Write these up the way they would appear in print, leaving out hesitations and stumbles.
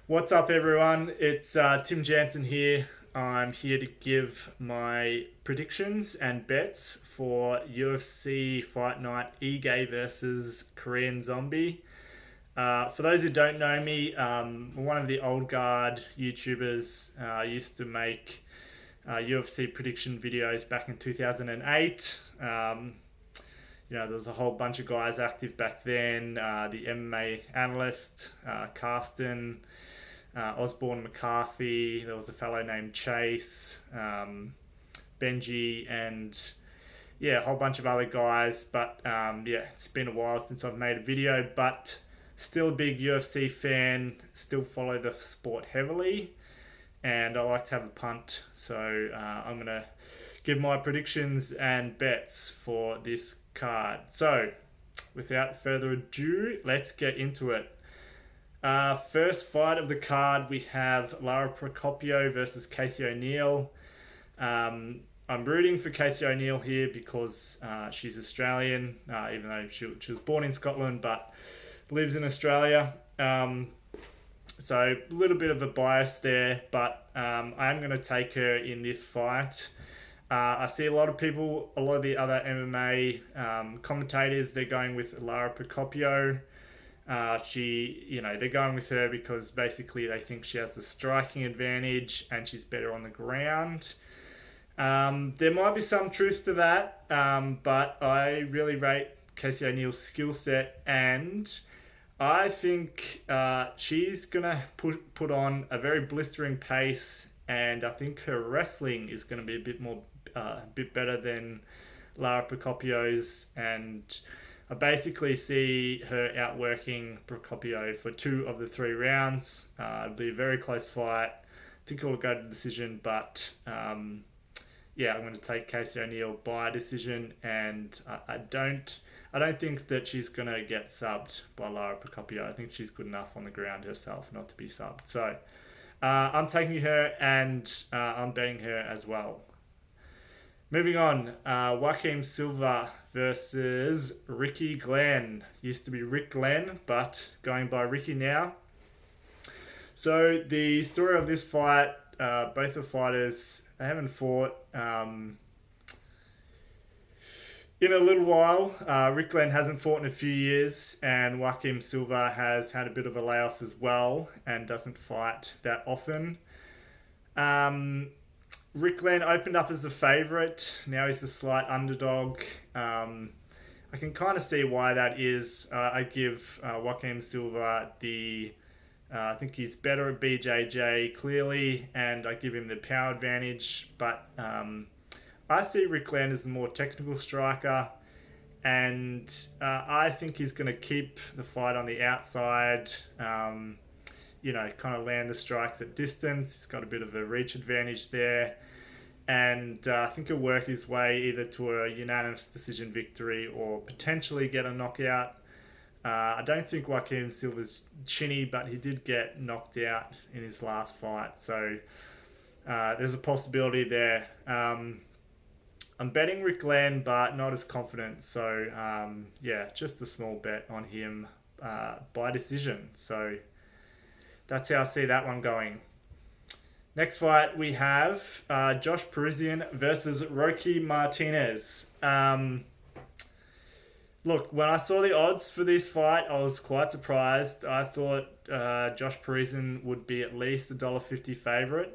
What's up, everyone? It's Tim Jansen here. I'm here to give my predictions and bets for UFC Fight Night Ige versus Korean Zombie. For those who don't know me, one of the old guard YouTubers. Used to make UFC prediction videos back in 2008. There was a whole bunch of guys active back then. The MMA analyst, Carsten, Osborne McCarthy. There was a fellow named Chase, Benji, and yeah, a whole bunch of other guys. But it's been a while since I've made a video, but still a big UFC fan. Still follow the sport heavily, and I like to have a punt. So I'm gonna give my predictions and bets for this card. So without further ado, let's get into it. First fight of the card, we have Lara Procopio versus Casey O'Neill. I'm rooting for Casey O'Neill here because she's Australian, even though she was born in Scotland but lives in Australia. So a little bit of a bias there, but I am going to take her in this fight. I see a lot of people, a lot of the other MMA commentators, they're going with Lara Procopio. They're going with her because basically they think she has the striking advantage and she's better on the ground. There might be some truth to that, but I really rate Casey O'Neill's skill set, and I think she's gonna put on a very blistering pace, and I think her wrestling is gonna be a bit better than Lara Procopio's, and I basically see her outworking Procopio for 2 of the 3 rounds. It'll be a very close fight. I think it'll go to decision, but I'm going to take Casey O'Neill by decision, and I don't think that she's going to get subbed by Lara Procopio. I think she's good enough on the ground herself not to be subbed. So I'm taking her, and I'm betting her as well. Moving on, Joaquim Silva versus Ricky Glenn. Used to be Rick Glenn, but going by Ricky now. So the story of this fight, both the fighters, they haven't fought in a little while. Rick Glenn hasn't fought in a few years, and Joaquim Silva has had a bit of a layoff as well and doesn't fight that often. Rick Glenn opened up as a favourite. Now he's the slight underdog. I can kind of see why that is. I give Joaquim Silva I think he's better at BJJ clearly, and I give him the power advantage. But I see Rick Glenn as a more technical striker, and I think he's going to keep the fight on the outside. Kind of land the strikes at distance. He's got a bit of a reach advantage there. And I think he'll work his way either to a unanimous decision victory or potentially get a knockout. I don't think Joaquim Silva's chinny, but he did get knocked out in his last fight. So there's a possibility there. I'm betting Rick Glenn, but not as confident. So just a small bet on him by decision. So that's how I see that one going. Next fight, we have Josh Parisian versus Roque Martinez. Look, when I saw the odds for this fight, I was quite surprised. I thought Josh Parisian would be at least $1.50 favourite.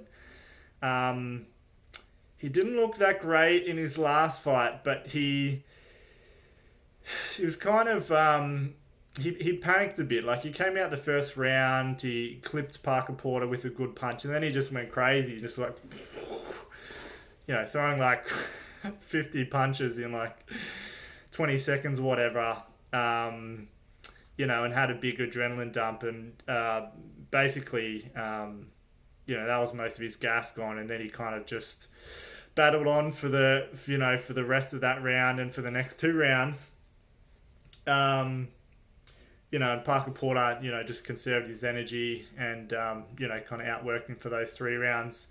He didn't look that great in his last fight, but he was kind of... He panicked a bit. Like, he came out the first round, he clipped Parker Porter with a good punch, and then he just went crazy, just like, throwing like 50 punches in like 20 seconds or whatever, and had a big adrenaline dump, and basically, that was most of his gas gone, and then he kind of just battled on for the rest of that round and for the next 2 rounds. And Parker Porter, just conserved his energy and, kind of outworked him for those 3 rounds.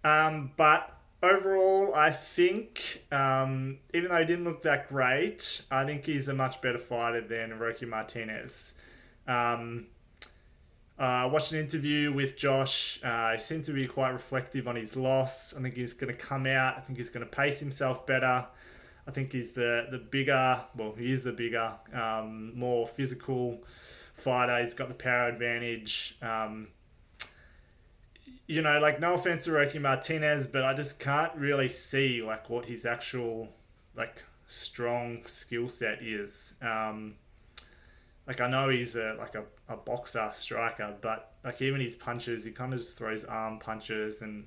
But overall, I think, even though he didn't look that great, I think he's a much better fighter than Roque Martinez. I watched an interview with Josh. He seemed to be quite reflective on his loss. I think he's going to come out. I think he's going to pace himself better. I think he's the bigger, well, he is the bigger, more physical fighter. He's got the power advantage. Like, no offense to Roque Martinez, but I just can't really see like what his actual like strong skill set is. Like, I know he's a boxer striker, but like even his punches, he kind of just throws arm punches and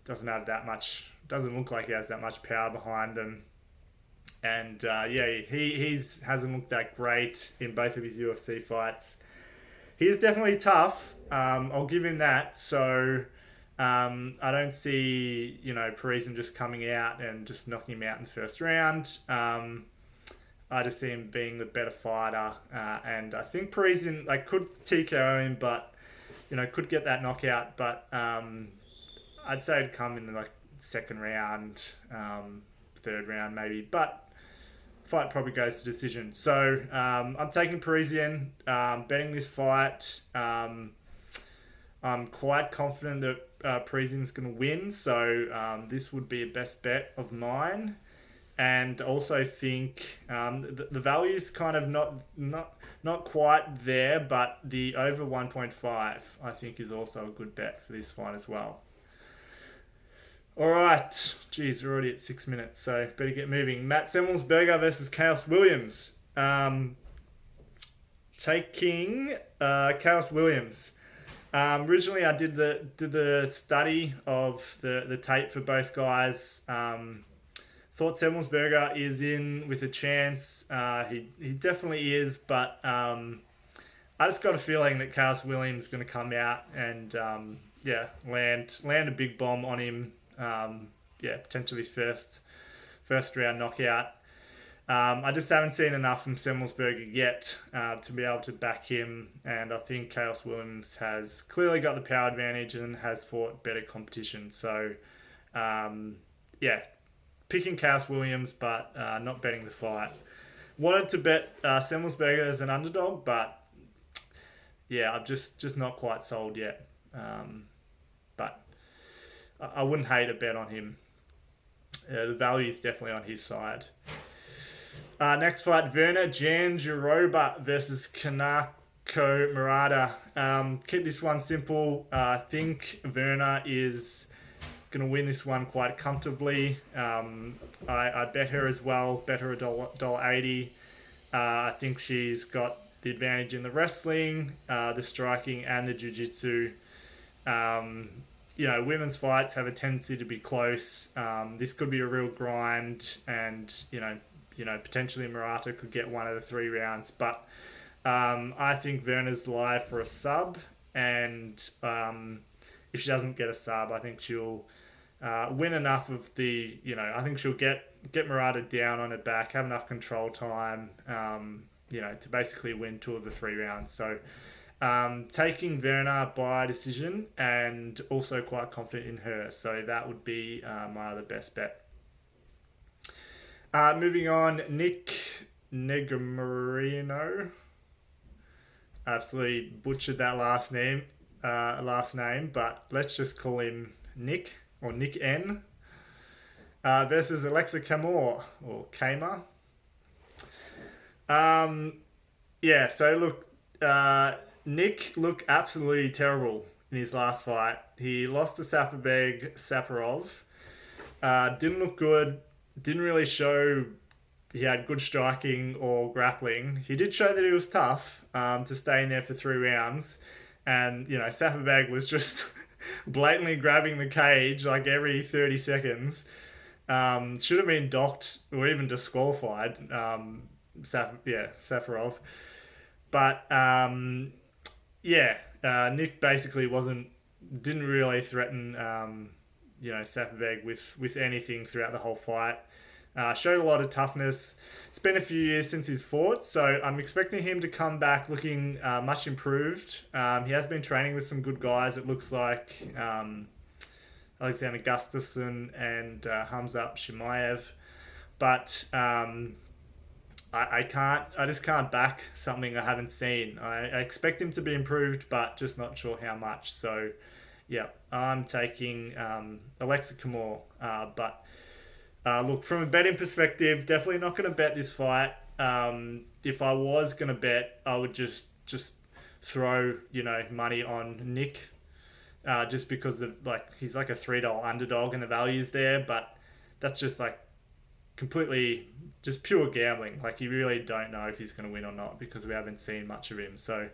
doesn't have that much. Doesn't look like he has that much power behind him. And he hasn't looked that great in both of his UFC fights. He is definitely tough. I'll give him that. So I don't see Parisian just coming out and just knocking him out in the first round. I just see him being the better fighter, and I think Parisian could TKO him, but could get that knockout. But I'd say it'd come in the second round, third round maybe. But fight probably goes to decision. So I'm taking Parisian, betting this fight. I'm quite confident that Parisian's going to win. So this would be a best bet of mine. And also think the value's kind of not quite there, but the over 1.5 I think is also a good bet for this fight as well. All right, geez, we're already at 6 minutes, so better get moving. Matt Semelsberger versus Khaos Williams. Taking Khaos Williams. Originally, I did the study of the tape for both guys. Thought Semelsberger is in with a chance. He definitely is, but I just got a feeling that Khaos Williams is going to come out and land a big bomb on him. Potentially first round knockout. I just haven't seen enough from Semelsberger yet to be able to back him, and I think Khaos Williams has clearly got the power advantage and has fought better competition. So, picking Khaos Williams, but not betting the fight. Wanted to bet Semelsberger as an underdog, but I'm just not quite sold yet. But I wouldn't hate a bet on him. The value is definitely on his side. Next fight, Virna Jandiroba versus Kanako Murata. Keep this one simple. I think Virna is going to win this one quite comfortably. I bet her as well. Bet her $1.80. I think she's got the advantage in the wrestling, the striking, and the jiu-jitsu. Women's fights have a tendency to be close. This could be a real grind, and potentially Murata could get one of the 3 rounds. But I think Virna's live for a sub, and if she doesn't get a sub, I think she'll win enough of the. I think she'll get Murata down on her back, have enough control time, to basically win 2 of the 3 rounds. So. Taking Virna by decision, and also quite confident in her. So that would be my other best bet. Moving on, Negumereanu. Absolutely butchered that last name, but let's just call him Nick, or Nick N. Versus Aleksa Camur, or Kamer. So look, Nick looked absolutely terrible in his last fight. He lost to Saparov. Didn't look good. Didn't really show he had good striking or grappling. He did show that he was tough to stay in there for 3 rounds. And, Saparov was just blatantly grabbing the cage like every 30 seconds. Should have been docked or even disqualified. Saparov. But... Nick basically didn't really threaten, Saparov with anything throughout the whole fight. Showed a lot of toughness. It's been a few years since he's fought, so I'm expecting him to come back looking much improved. He has been training with some good guys. It looks like Alexander Gustafsson and Hamzat Chimaev. But I just can't back something I haven't seen. I expect him to be improved, but just not sure how much. So, yeah, I'm taking Aleksa Camur. But look, from a betting perspective, definitely not going to bet this fight. If I was going to bet, I would just throw money on Nick, just because of like he's like a $3 underdog and the value's there, but that's just like completely just pure gambling. Like you really don't know if he's going to win or not because we haven't seen much of him. So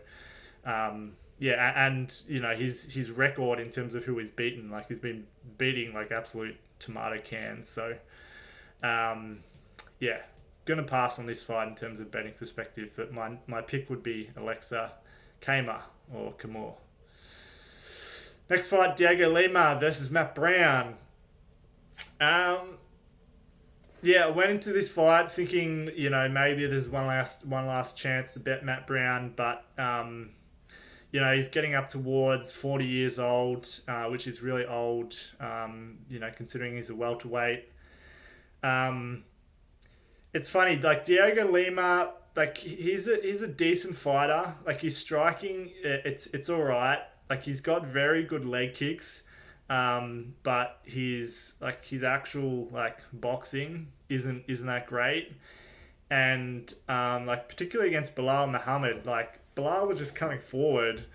yeah, and his record in terms of who he's beaten, like he's been beating like absolute tomato cans. So yeah, gonna pass on this fight in terms of betting perspective. But my pick would be Aleksa, Kama, or Camur. Next fight, Dhiego Lima versus Matt Brown. Um, yeah, I went into this fight thinking, maybe there's one last chance to bet Matt Brown, but he's getting up towards 40 years old, which is really old, considering he's a welterweight. Um, it's funny, like Dhiego Lima, like he's a decent fighter. Like his striking, it's all right. Like he's got very good leg kicks, but his actual like boxing isn't that great. And like particularly against Bilal Muhammad, like Bilal was just coming forward,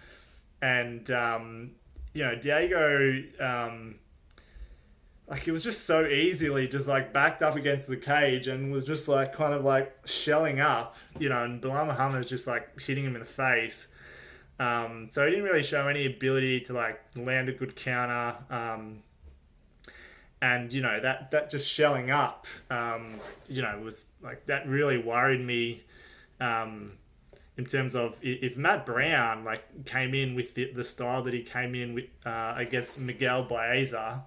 and Diego, like he was just so easily just like backed up against the cage and was just like kind of like shelling up, and Bilal Muhammad was just like hitting him in the face. So he didn't really show any ability to like land a good counter. And that just shelling up, was like that really worried me. In terms of if Matt Brown like came in with the style that he came in with against Miguel Baeza,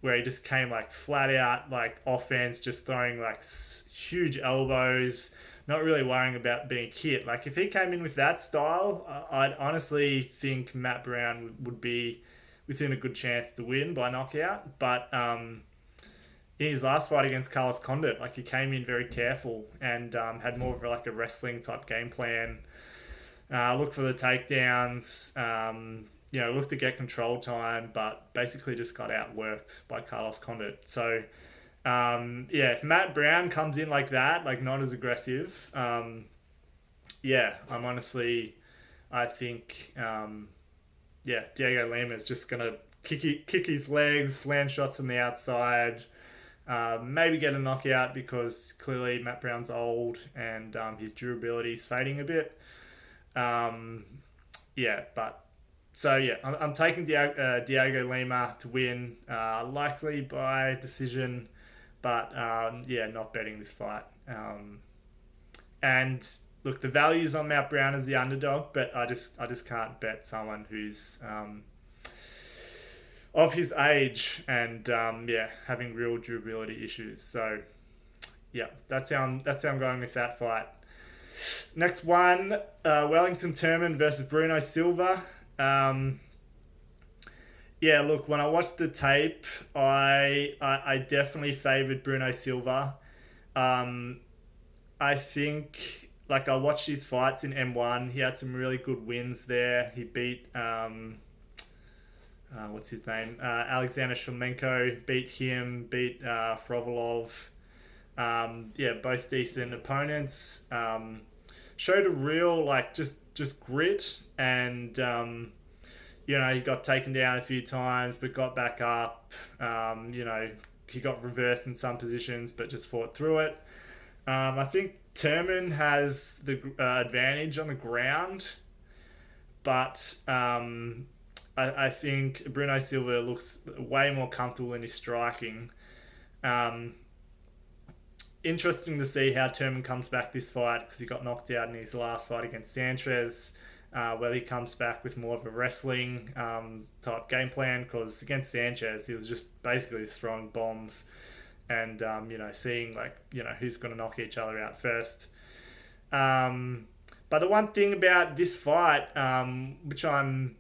where he just came like flat out like offense, just throwing like huge elbows, not really worrying about being hit. Like if he came in with that style, I'd honestly think Matt Brown would be within a good chance to win by knockout. But in his last fight against Carlos Condit, like he came in very careful and had more of like a wrestling type game plan. Looked for the takedowns. Looked to get control time, but basically just got outworked by Carlos Condit. So yeah, if Matt Brown comes in like that, like not as aggressive, yeah, I think, yeah, Dhiego Lima is just gonna kick his legs, land shots from the outside, maybe get a knockout because clearly Matt Brown's old and his durability is fading a bit. Yeah, but so yeah, I'm taking Dhiego Lima to win, likely by decision, but yeah, not betting this fight. And look, the value's on Matt Brown as the underdog, but I just can't bet someone who's of his age and yeah, having real durability issues. So yeah, that's how I'm going with that fight. Next one, Wellington Turman versus Bruno Silva. Yeah, look, when I watched the tape, I definitely favoured Bruno Silva. I think, like, I watched his fights in M1. He had some really good wins there. He beat, what's his name? Alexander Shlemenko, beat him, beat Frovolov. Yeah, both decent opponents. Showed a real, like, just grit and, he got taken down a few times, but got back up. He got reversed in some positions, but just fought through it. I think Turman has the advantage on the ground, but I think Bruno Silva looks way more comfortable in his striking. Interesting to see how Turman comes back this fight because he got knocked out in his last fight against Sanchez. Whether he comes back with more of a wrestling type game plan, because against Sanchez he was just basically throwing bombs and seeing who's going to knock each other out first. But the one thing about this fight, which I'm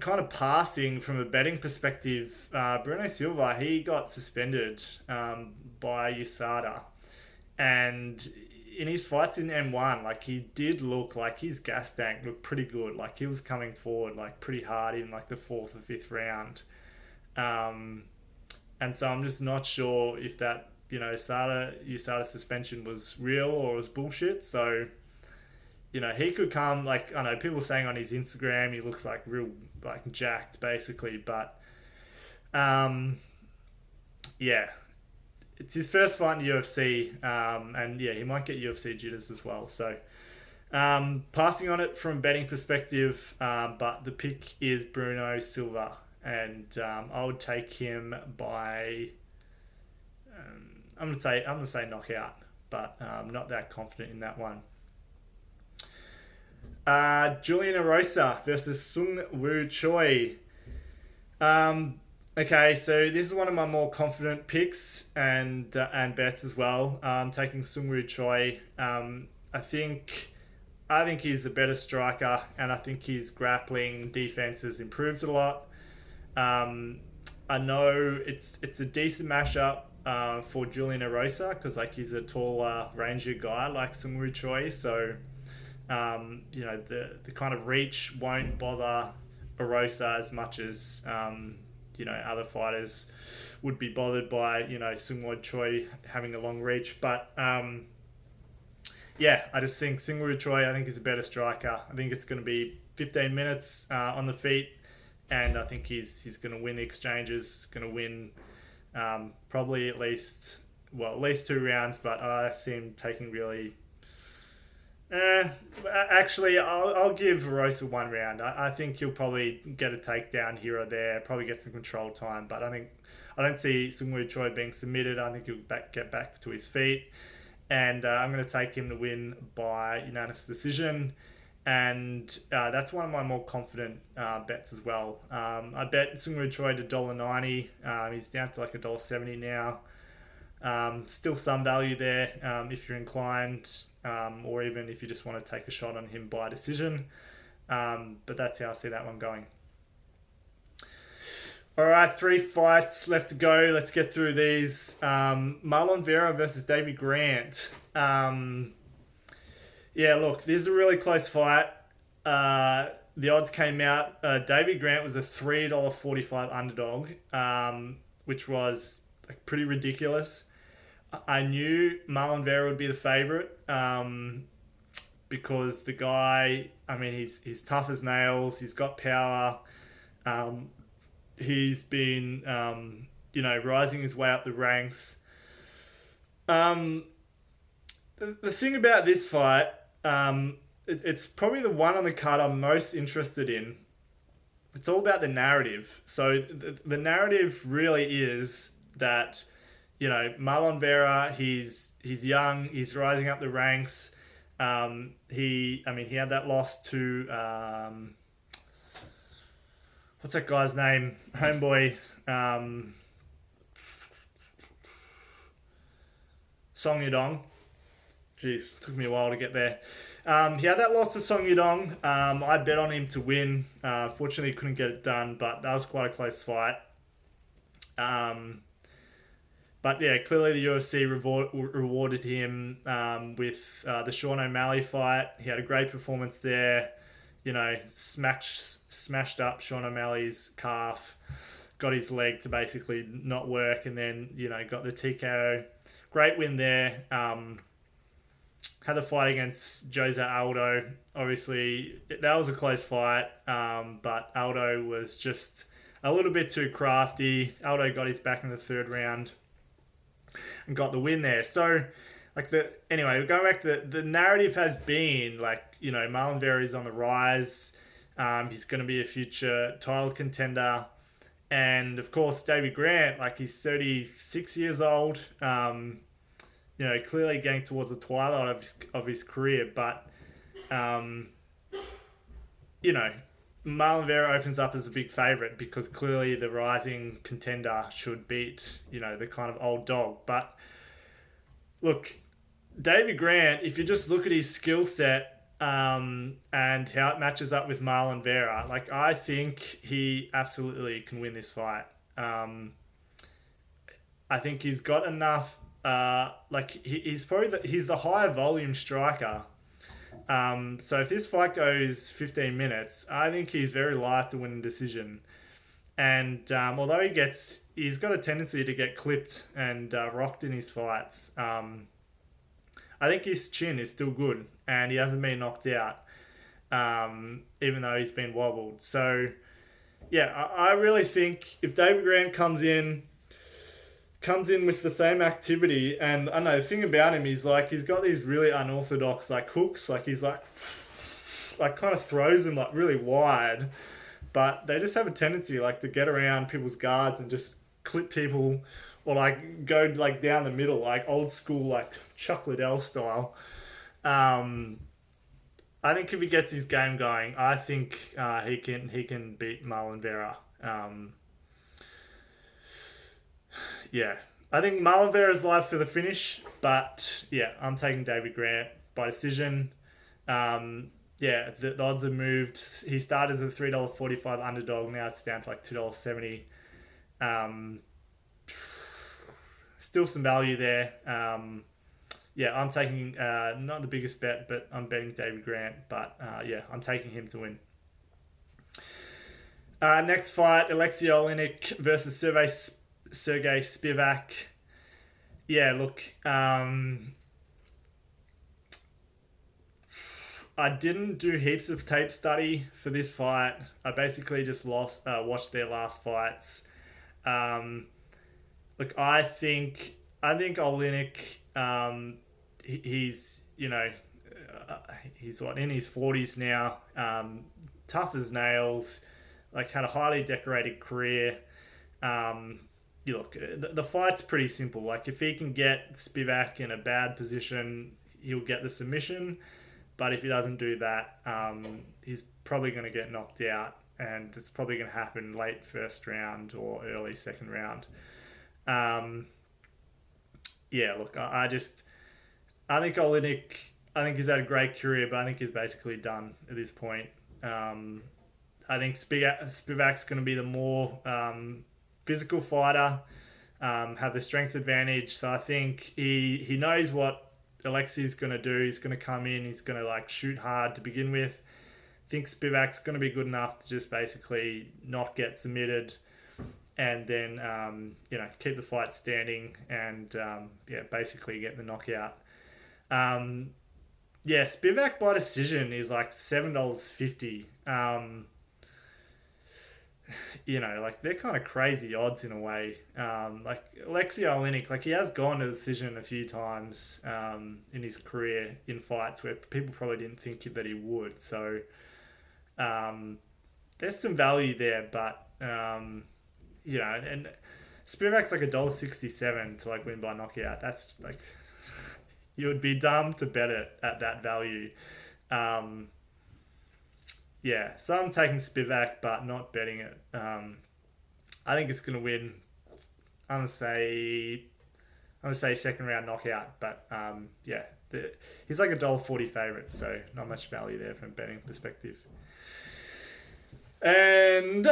kind of passing from a betting perspective, Bruno Silva, he got suspended by USADA, and in his fights in M1, like he did look like his gas tank looked pretty good. Like he was coming forward like pretty hard in like the fourth or fifth round. Um, and so I'm just not sure if that USADA suspension was real or was bullshit. So he could come, like, I know people saying on his Instagram he looks like real like jacked basically, but yeah, it's his first fight in the UFC, and yeah, he might get UFC jitters as well. So passing on it from betting perspective, but the pick is Bruno Silva, and I would take him by. I'm gonna say knockout, but I'm not that confident in that one. Julian Erosa versus Seung Woo Choi. Okay, so this is one of my more confident picks and bets as well. Taking Seung Woo Choi. I think he's a better striker, and I think his grappling defense has improved a lot. I know it's a decent mashup for Julian Erosa because like he's a taller, rangier guy like Seung Woo Choi, so. The kind of reach won't bother Erosa as much as other fighters would be bothered by Seung Woo Choi having a long reach. But yeah, I just think Seung Woo Choi I think is a better striker. I think it's going to be 15 minutes on the feet, and I think he's going to win the exchanges. Going to win probably at least 2 rounds, but I see him taking really. Actually, I'll give Erosa 1 round. I think he'll probably get a takedown here or there, probably get some control time, but I don't see Seung Woo Choi being submitted. I think he'll get back to his feet, and I'm going to take him to win by unanimous decision, and that's one of my more confident bets as well. I bet Seung Woo Choi to $1.90. He's down to like $1.70 now. Still some value there if you're inclined, or even if you just want to take a shot on him by decision. But that's how I see that one going. All right, 3 fights left to go. Let's get through these. Marlon Vera versus Davey Grant. Yeah, look, this is a really close fight. The odds came out. Davey Grant was a $3.45 underdog, which was like pretty ridiculous. I knew Marlon Vera would be the favourite because the guy, I mean, he's tough as nails. He's got power. He's been, rising his way up the ranks. The thing about this fight, it's probably the one on the card I'm most interested in. It's all about the narrative. So the narrative really is that Marlon Vera, he's young, he's rising up the ranks. He had that loss to what's that guy's name? Homeboy, Song Yudong. Jeez, took me a while to get there. He had that loss to Song Yudong. I bet on him to win. Fortunately, couldn't get it done, but that was quite a close fight. But yeah, clearly the UFC rewarded him with the Sean O'Malley fight. He had a great performance there. Smashed up Sean O'Malley's calf, got his leg to basically not work, and then got the TKO. Great win there. Had the fight against Jose Aldo. Obviously, that was a close fight, but Aldo was just a little bit too crafty. Aldo got his back in the 3rd round and got the win there. So, going back to the narrative has been Marlon Vera is on the rise. He's going to be a future title contender, and of course Davey Grant, he's 36 years old. Clearly getting towards the twilight of his career, but Marlon Vera opens up as a big favourite because clearly the rising contender should beat, the kind of old dog. But look, Davey Grant, if you just look at his skill set and how it matches up with Marlon Vera, I think he absolutely can win this fight. I think he's got enough he's probably he's the higher volume striker. So if this fight goes 15 minutes, I think he's very live to win a decision. And although he's got a tendency to get clipped and rocked in his fights. I think his chin is still good, and he hasn't been knocked out, even though he's been wobbled. So, yeah, I really think if David Grant comes in with the same activity, and I know the thing about him is like he's got these really unorthodox like hooks, like he's like kind of throws them like really wide, but they just have a tendency like to get around people's guards and just clip people, or like go like down the middle, like old school like Chuck Liddell style. I think if he gets his game going, I think he can beat Marlon Vera. Yeah, I think Marlon Vera's live for the finish, but yeah, I'm taking David Grant by decision. Yeah, the odds have moved. He started as a $3.45 underdog. Now it's down to like $2.70. Still some value there. Yeah, I'm taking not the biggest bet, but I'm betting David Grant. But yeah, I'm taking him to win. Next fight, Aleksei Oleinik versus Sergey Spivak. Yeah, look, I didn't do heaps of tape study for this fight. I basically just watched their last fights. Look, I think Oleinik, he's he's what, in his 40s now, tough as nails, like had a highly decorated career. You look, the fight's pretty simple. Like if he can get Spivak in a bad position, he'll get the submission. But if he doesn't do that, he's probably going to get knocked out, and it's probably going to happen late first round or early second round. Yeah, look, I think Oleinik, I think he's had a great career, but I think he's basically done at this point. I think Spivak's going to be the more physical fighter, have the strength advantage. So I think he knows what Aleksei's going to do. He's going to come in, he's going to like shoot hard to begin with. I think Spivak's going to be good enough to just basically not get submitted, and then keep the fight standing and basically get the knockout. Spivak by decision is like $7.50. Like they're kind of crazy odds in a way. Like Aleksei Oleinik, like he has gone to decision a few times in his career in fights where people probably didn't think that he would. So there's some value there, but and Spivak's like $1.67 to like win by knockout. That's like you would be dumb to bet it at that value. So I'm taking Spivak, but not betting it. I think it's gonna win. I'm gonna say second round knockout, but he's like $1.40 favorite, so not much value there from a betting perspective. And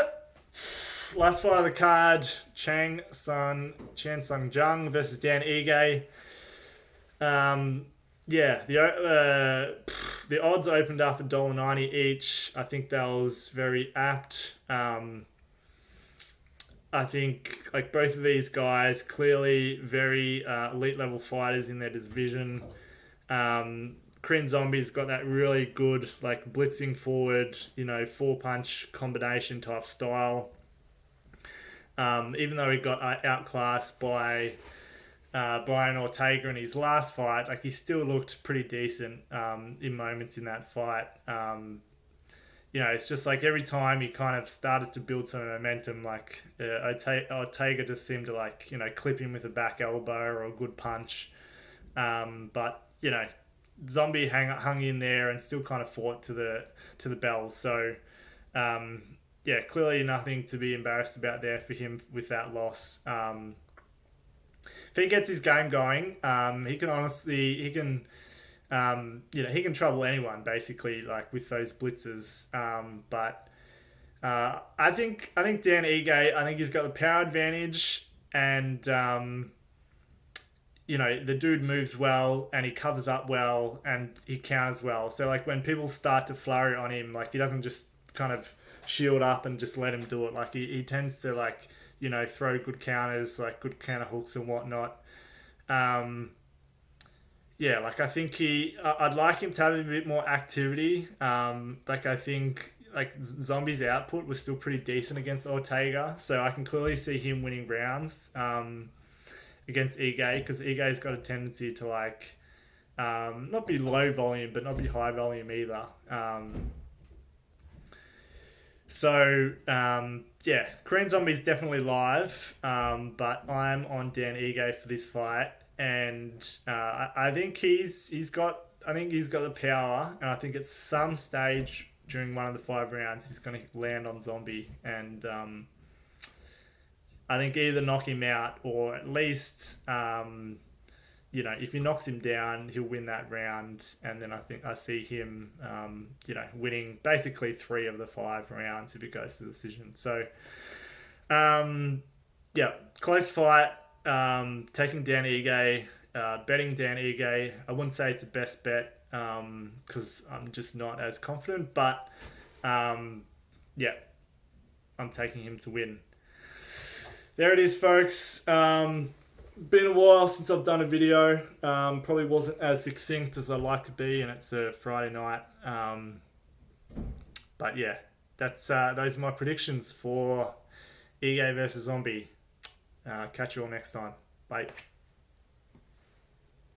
last fight of the card, Chan Sung Jung versus Dan Ige. The odds opened up at $1.90 each. I think that was very apt. I think like both of these guys clearly very elite level fighters in their division. Korean Zombie's got that really good like blitzing forward, 4-punch combination type style. Even though he got outclassed by Brian Ortega in his last fight, like he still looked pretty decent in moments in that fight. It's just like every time he kind of started to build some momentum, like Ortega just seemed to like clip him with a back elbow or a good punch. But Zombie hung in there and still kind of fought to the bell. So clearly nothing to be embarrassed about there for him with that loss. If he gets his game going, he can trouble anyone basically, like with those blitzes. But I think Dan Ige, I think he's got the power advantage, and you know, the dude moves well and he covers up well and he counters well. So like when people start to flurry on him, like he doesn't just kind of shield up and just let him do it. Like he tends to like, you know, throw good counters, like good counter hooks and whatnot. Um, yeah, like I think I'd like him to have a bit more activity. Like I think like Zombie's output was still pretty decent against Ortega, so I can clearly see him winning rounds against Ige, because Ige's got a tendency to like not be low volume but not be high volume either. Yeah, Korean Zombie's definitely live, but I'm on Dan Ige for this fight, and I think he's got the power, and I think at some stage during one of the 5 rounds he's going to land on Zombie, and I think either knock him out or at least you know, if he knocks him down, he'll win that round, and then I think I see him, you know, winning basically 3 of the 5 rounds if it goes to the decision. So, yeah, close fight. Taking Dan Ige, betting Dan Ige. I wouldn't say it's a best bet because I'm just not as confident, but yeah, I'm taking him to win. There it is, folks. Been a while since I've done a video. Probably wasn't as succinct as I'd like to be, and it's a Friday night. But yeah, those are my predictions for Ige versus Zombie. Catch you all next time. Bye.